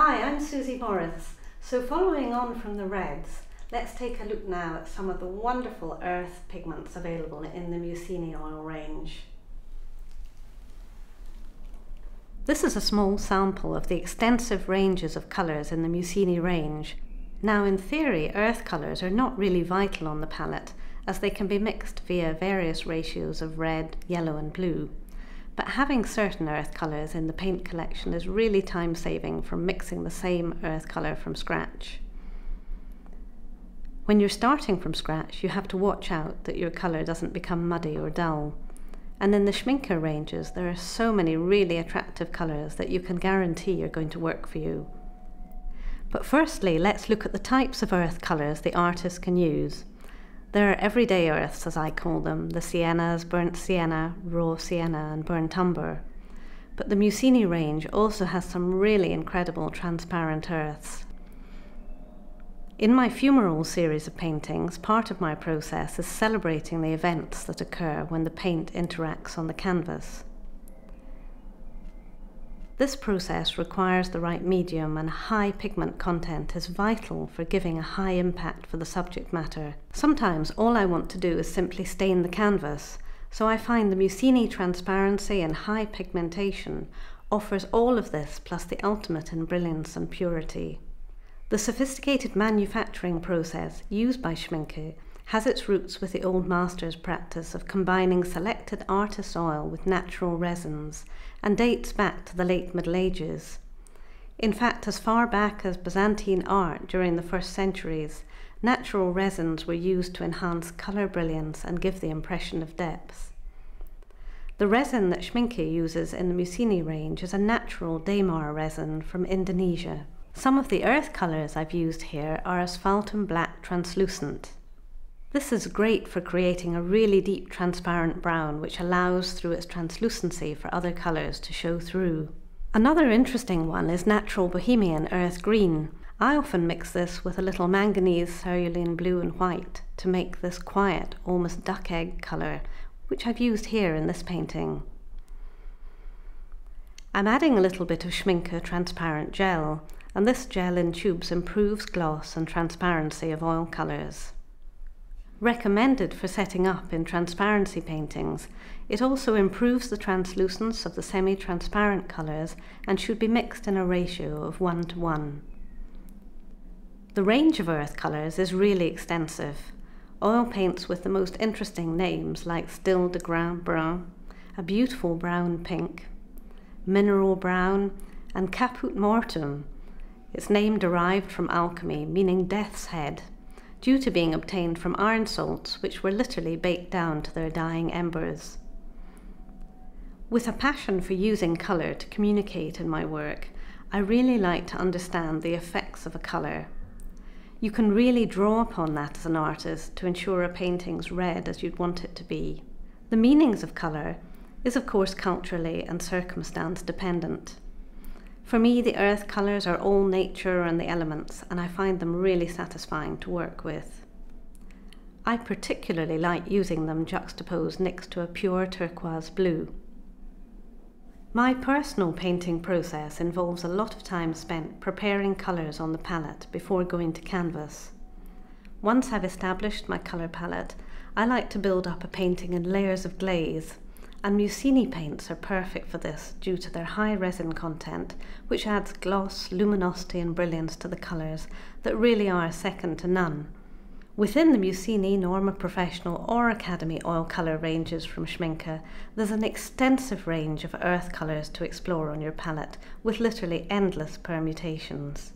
Hi, I'm Susie Morris. So following on from the reds, let's take a look now at some of the wonderful earth pigments available in the Mucini oil range. This is a small sample of the extensive ranges of colours in the Mucini range. Now in theory, earth colours are not really vital on the palette, as they can be mixed via various ratios of red, yellow and blue. But having certain earth colours in the paint collection is really time-saving from mixing the same earth colour from scratch. When you're starting from scratch, you have to watch out that your colour doesn't become muddy or dull. And in the Schmincke ranges, there are so many really attractive colours that you can guarantee are going to work for you. But firstly, let's look at the types of earth colours the artist can use. There are everyday earths, as I call them, the siennas, burnt sienna, raw sienna and burnt umber. But the Mucini range also has some really incredible transparent earths. In my fumarole series of paintings, part of my process is celebrating the events that occur when the paint interacts on the canvas. This process requires the right medium, and high pigment content is vital for giving a high impact for the subject matter. Sometimes all I want to do is simply stain the canvas, so I find the Mucini transparency and high pigmentation offers all of this plus the ultimate in brilliance and purity. The sophisticated manufacturing process used by Schmincke has its roots with the old master's practice of combining selected artist oil with natural resins, and dates back to the late Middle Ages. In fact, as far back as Byzantine art during the first centuries, natural resins were used to enhance colour brilliance and give the impression of depth. The resin that Schmincke uses in the Mucini range is a natural Damar resin from Indonesia. Some of the earth colours I've used here are asphaltum black translucent. This is great for creating a really deep transparent brown, which allows through its translucency for other colours to show through. Another interesting one is natural bohemian earth green. I often mix this with a little manganese cerulean blue and white to make this quiet, almost duck egg colour, which I've used here in this painting. I'm adding a little bit of Schmincke transparent gel, and this gel in tubes improves gloss and transparency of oil colours. Recommended for setting up in transparency paintings, it also improves the translucence of the semi-transparent colours and should be mixed in a ratio of 1:1. The range of earth colours is really extensive. Oil paints with the most interesting names like Stille de Grain Brun, a beautiful brown pink, mineral brown and Caput Mortuum, its name derived from alchemy, meaning death's head, due to being obtained from iron salts which were literally baked down to their dying embers. With a passion for using colour to communicate in my work, I really like to understand the effects of a colour. You can really draw upon that as an artist to ensure a painting's read as you'd want it to be. The meanings of colour is of course culturally and circumstance dependent. For me, the earth colours are all nature and the elements, and I find them really satisfying to work with. I particularly like using them juxtaposed next to a pure turquoise blue. My personal painting process involves a lot of time spent preparing colours on the palette before going to canvas. Once I've established my colour palette, I like to build up a painting in layers of glaze, and Mucini paints are perfect for this due to their high resin content, which adds gloss, luminosity and brilliance to the colours that really are second to none. Within the Mucini, Norma Professional or Academy oil colour ranges from Schmincke, there's an extensive range of earth colours to explore on your palette, with literally endless permutations.